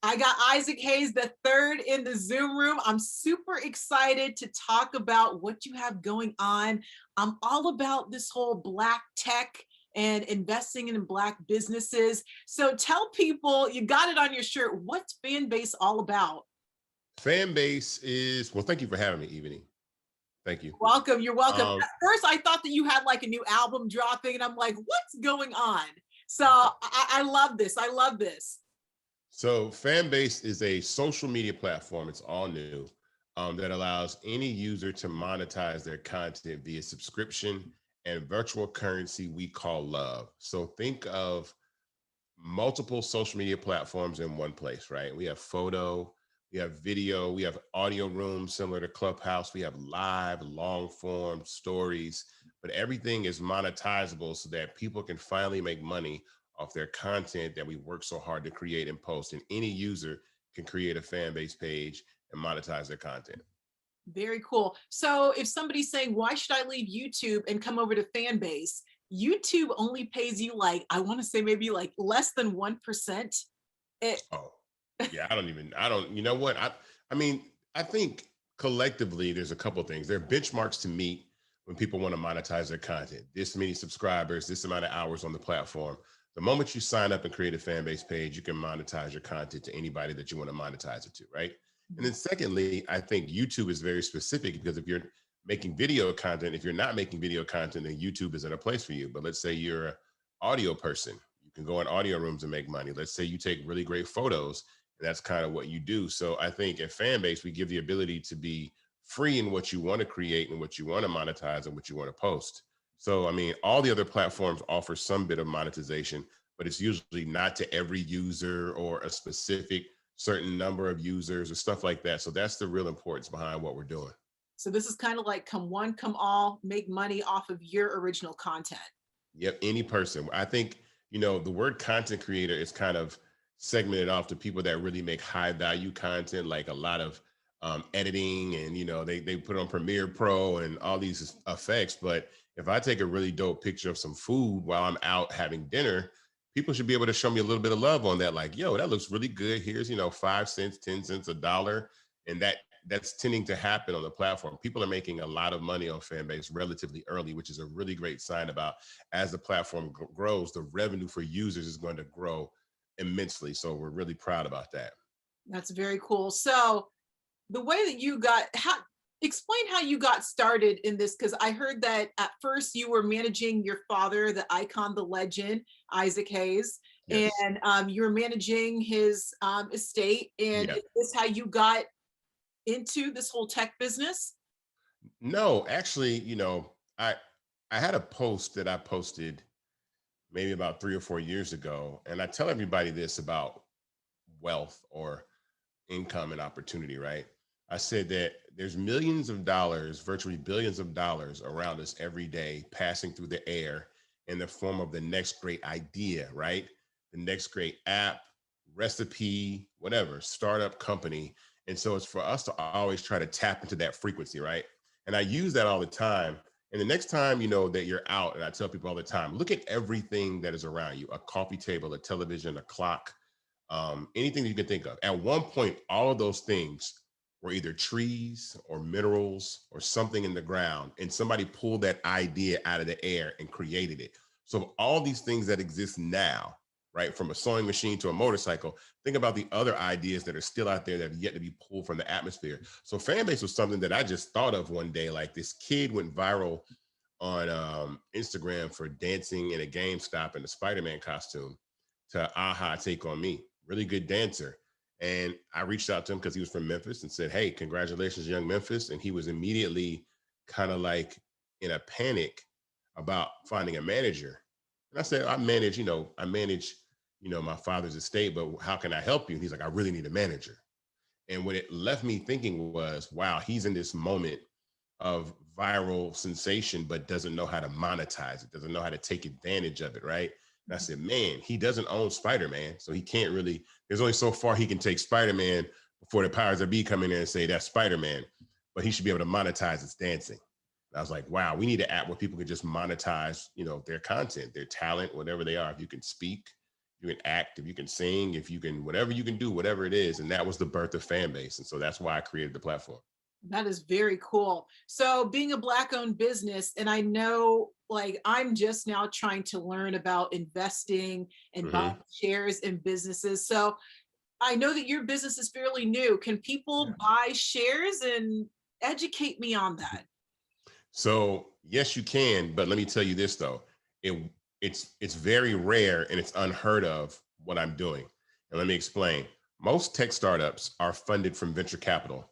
I got Isaac Hayes the third in the Zoom room. I'm super excited to talk about what you have going on. I'm all about this whole Black tech and investing in Black businesses. So tell people, you got it on your shirt, what's Fanbase all about? Fanbase is, well, thank you for having me, Evening. Thank you. Welcome, you're welcome. Um, At first, I thought that you had like a new album dropping, and I'm like, what's going on? So I love this. I love this. so Fanbase is a social media platform. It's all new that allows any user to monetize their content via subscription and virtual currency we call love. So think of multiple social media platforms in one place, right? We have photo, we have video, we have audio rooms similar to Clubhouse, we have live, long form stories, but everything is monetizable so that people can finally make money off their content that we work so hard to create and post. And any user can create a fan base page and monetize their content. Very cool. So if somebody's saying, why should I leave YouTube and come over to Fanbase? YouTube only pays you like, I want to say maybe like less than 1%. It, Oh, yeah, you know what? I mean, I think collectively there's a couple of things. There are benchmarks to meet when people want to monetize their content. This many subscribers, this amount of hours on the platform. The moment you sign up and create a fan base page, you can monetize your content to anybody that you want to monetize it to, right? And then secondly, I think YouTube is very specific because if you're making video content, if you're not making video content, then YouTube isn't a place for you. But let's say you're an audio person, you can go in audio rooms and make money. Let's say you take really great photos, and that's kind of what you do. So I think at Fanbase, we give the ability to be free in what you want to create and what you want to monetize and what you want to post. So, I mean, all the other platforms offer some bit of monetization, but it's usually not to every user or a specific certain number of users or stuff like that. So that's the real importance behind what we're doing. so this is kind of like come one, come all, make money off of your original content. Yep, any person. I think, the word content creator is kind of segmented off to people that really make high value content, like a lot of editing and, they put on Premiere Pro and all these effects. But if I take a really dope picture of some food while I'm out having dinner, people should be able to show me a little bit of love on that. Like, yo, that looks really good. Here's, 5 cents, 10 cents, a dollar. And that's tending to happen on the platform. People are making a lot of money on Fanbase relatively early, which is a really great sign about as the platform grows, the revenue for users is going to grow immensely. So we're really proud about that. That's very cool. So the way that you got, explain how you got started in this, because I heard that at first you were managing your father, the icon, the legend, Isaac Hayes, Yes. and you were managing his estate. And Yeah. is this how you got into this whole tech business? No, actually, I had a post that I posted maybe about 3 or 4 years ago, and I tell everybody this about wealth or income and opportunity, right? I said that there's millions of dollars, virtually billions of dollars around us every day passing through the air in the form of the next great idea, right? The next great app, recipe, whatever, startup company. And so it's for us to always try to tap into that frequency, right? And I use that all the time. And the next time, that you're out, and I tell people all the time, look at everything that is around you: a coffee table, a television, a clock, anything that you can think of. At one point, all of those things were either trees or minerals or something in the ground, and somebody pulled that idea out of the air and created it. So all these things that exist now, right, from a sewing machine to a motorcycle, think about the other ideas that are still out there that have yet to be pulled from the atmosphere. So Fanbase was something that I just thought of one day. Like, this kid went viral on Instagram for dancing in a GameStop in a Spider-Man costume to Aha Take On Me. Really good dancer. And I reached out to him because he was from Memphis and said, hey, congratulations, young Memphis. And he was immediately kind of like in a panic about finding a manager. And I said, I manage, my father's estate, but how can I help you? And he's like, I really need a manager. And what it left me thinking was, wow, he's in this moment of viral sensation, but doesn't know how to monetize it, doesn't know how to take advantage of it, right? And I said, man, he doesn't own Spider-Man, so he can't really, there's only so far he can take Spider-Man before the powers that be come in there and say, that's Spider-Man, but he should be able to monetize his dancing. And I was like, wow, we need an app where people can just monetize, their content, their talent, whatever they are. If you can speak, you can act, if you can sing, if you can, whatever you can do, whatever it is. And that was the birth of Fanbase. And so that's why I created the platform. That is very cool. So being a Black owned business, and I know like I'm just now trying to learn about investing and buying Hmm. shares in businesses. So I know that your business is fairly new. Can people buy shares and educate me on that? So yes, you can, but let me tell you this though. It it's very rare and it's unheard of what I'm doing. And let me explain. Most tech startups are funded from venture capital,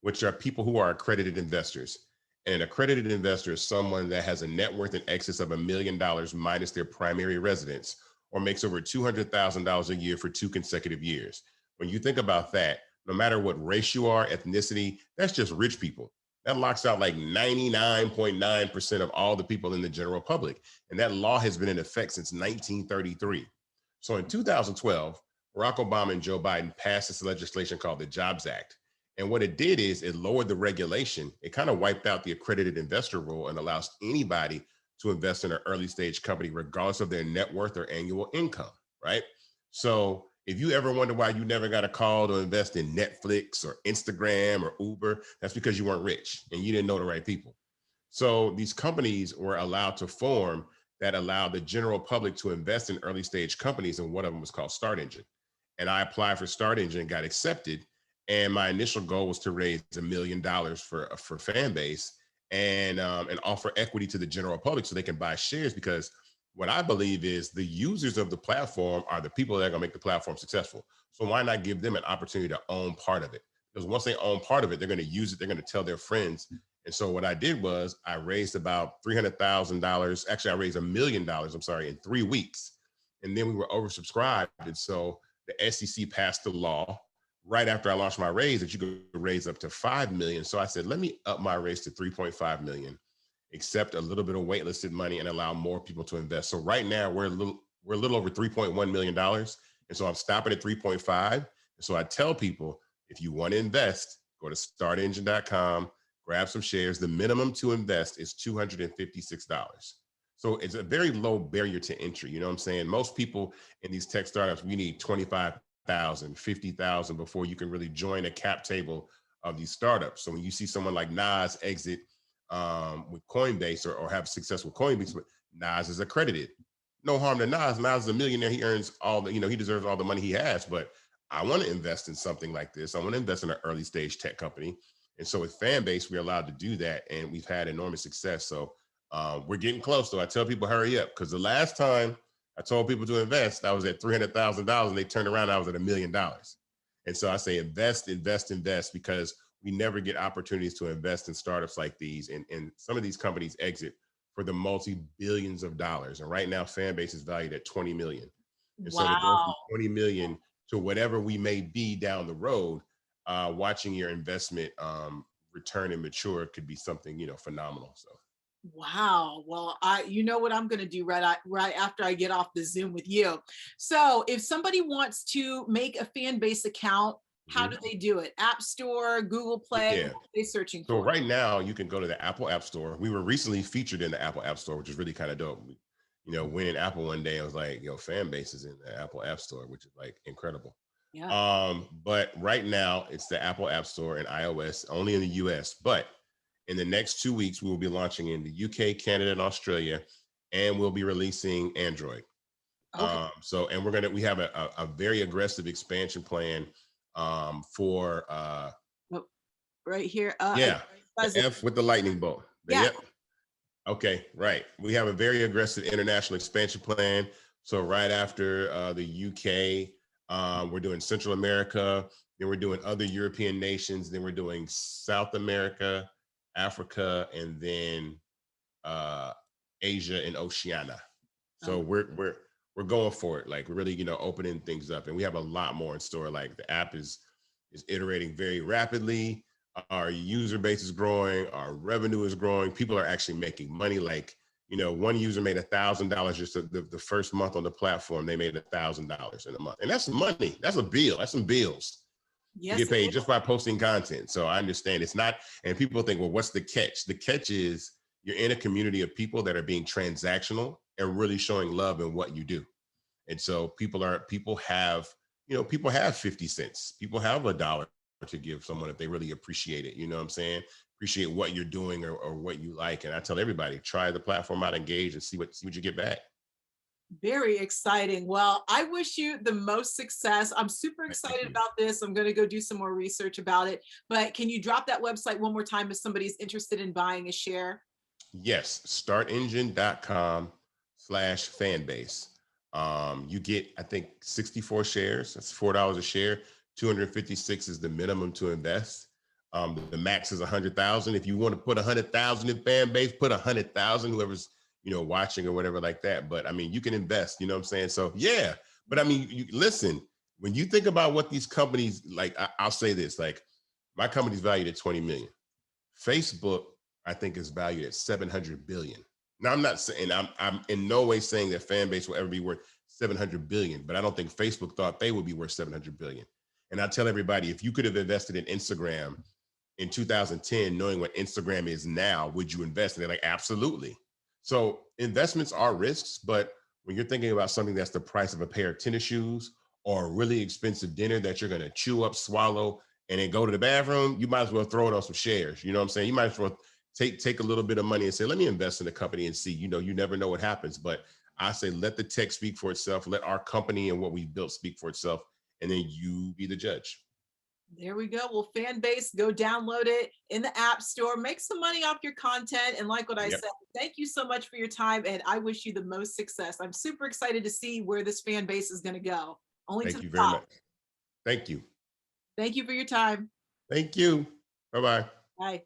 which are people who are accredited investors. And an accredited investor is someone that has a net worth in excess of $1 million minus their primary residence, or makes over $200,000 a year for 2 consecutive years. When you think about that, no matter what race you are, ethnicity, that's just rich people. That locks out like 99.9% of all the people in the general public. And that law has been in effect since 1933. So in 2012, Barack Obama and Joe Biden passed this legislation called the Jobs Act. And what it did is it lowered the regulation. It kind of wiped out the accredited investor rule and allows anybody to invest in an early stage company, regardless of their net worth or annual income, right? So if you ever wonder why you never got a call to invest in Netflix or Instagram or Uber, that's because you weren't rich and you didn't know the right people. So these companies were allowed to form that allowed the general public to invest in early stage companies. And one of them was called Start Engine. And I applied for Start Engine, got accepted. And my initial goal was to raise $1 million for Fanbase and offer equity to the general public so they can buy shares, because what I believe is the users of the platform are the people that are going to make the platform successful. So why not give them an opportunity to own part of it? Because once they own part of it, they're going to use it. They're going to tell their friends. And so what I did was I raised about $300,000. Actually, I raised $1 million, I'm sorry, in 3 weeks. And then we were oversubscribed. And so the SEC passed the law right after I launched my raise that you could raise up to 5 million. So I said, let me up my raise to 3.5 million, accept a little bit of waitlisted money and allow more people to invest. So right now we're a little over $3.1 million. And so I'm stopping at 3.5. And so I tell people, if you want to invest, go to startengine.com, grab some shares. The minimum to invest is $256. So it's a very low barrier to entry. You know what I'm saying? Most people in these tech startups, we need 25,000, 50,000 before you can really join a cap table of these startups. So when you see someone like Nas exit with Coinbase or have success with Coinbase, but Nas is accredited. No harm to Nas. Nas is a millionaire. He earns all the, he deserves all the money he has. But I want to invest in something like this. I want to invest in an early stage tech company. And so with Fanbase, we're allowed to do that. And we've had enormous success. So we're getting close. So I tell people, hurry up. Because the last time I told people to invest, I was at $300,000 and they turned around, I was at $1 million. And so I say, invest, invest, invest, because we never get opportunities to invest in startups like these. And some of these companies exit for the multi-billions of dollars. And right now, Fanbase is valued at 20 million. And so to go Wow. from 20 million to whatever we may be down the road, watching your investment return and mature could be something, phenomenal. So. Wow. Well, you know what I'm going to do right after I get off the Zoom with you. So, if somebody wants to make a fan base account, how do Mhm. they do it? App Store, Google Play, Yeah. what are they searching So for? right now you can go to the Apple App Store. We were recently featured in the Apple App Store, which is really kind of dope. Winning Apple one day, I was like, Fanbase is in the Apple App Store, which is like incredible. Yeah. But right now it's the Apple App Store and iOS only in the US. But in the next 2 weeks, we will be launching in the UK, Canada, and Australia, and we'll be releasing Android. Okay. And we have a very aggressive expansion plan for Well, right here. yeah, the Buzzing. F with the lightning bolt. Yeah. Yep. Okay, right. We have a very aggressive international expansion plan. So right after the UK, we're doing Central America, then we're doing other European nations, then we're doing South America, Africa, and then uh, Asia and Oceania. So Oh, we're going for it. Like we're really, opening things up, and we have a lot more in store. Like the app is iterating very rapidly. Our user base is growing. Our revenue is growing. People are actually making money. Like, one user made $1,000 just the first month on the platform. They made $1,000 in a month, and that's money. That's a bill. That's some bills to yes, get it paid is. just by posting content. So I understand it's not. And people think, well, what's the catch? The catch is you're in a community of people that are being transactional and really showing love in what you do. And so people have, people have 50 cents. People have a dollar to give someone if they really appreciate it. You know what I'm saying? Appreciate what you're doing, or what you like. And I tell everybody, try the platform out, engage, and see what you get back. Very exciting. Well, I wish you the most success. I'm super Thank excited you. about this. I'm going to go do some more research about it. But can you drop that website one more time if somebody's interested in buying a share? Yes, startengine.com/fanbase. You get, I think, 64 shares. That's $4 a share. 256 is the minimum to invest. The max is 100,000. If you want to put 100,000 in Fanbase, put 100,000. Whoever's watching or whatever like that. But I mean, you can invest. You know what I'm saying? So yeah. But I mean, listen. When you think about what these companies like, I'll say this: like, my company's valued at 20 million. Facebook, I think, is valued at 700 billion. Now, I'm not saying, I'm in no way saying that Fanbase will ever be worth 700 billion, but I don't think Facebook thought they would be worth 700 billion. And I tell everybody, if you could have invested in Instagram in 2010, knowing what Instagram is now, would you invest? And they're like, absolutely. So investments are risks, but when you're thinking about something that's the price of a pair of tennis shoes, or a really expensive dinner that you're going to chew up, swallow, and then go to the bathroom, you might as well throw it on some shares. You know what I'm saying? You might as well take a little bit of money and say, let me invest in the company and see. You never know what happens. But I say, let the tech speak for itself. Let our company and what we built speak for itself, and then you be the judge. There we go. Well, Fanbase, go download it in the App Store, make some money off your content. And like what I Yep. said, thank you so much for your time. And I wish you the most success. I'm super excited to see where this fan base is going to go. Only to Thank the you very top. much. Thank you. Thank you for your time. Thank you. Bye bye. Bye.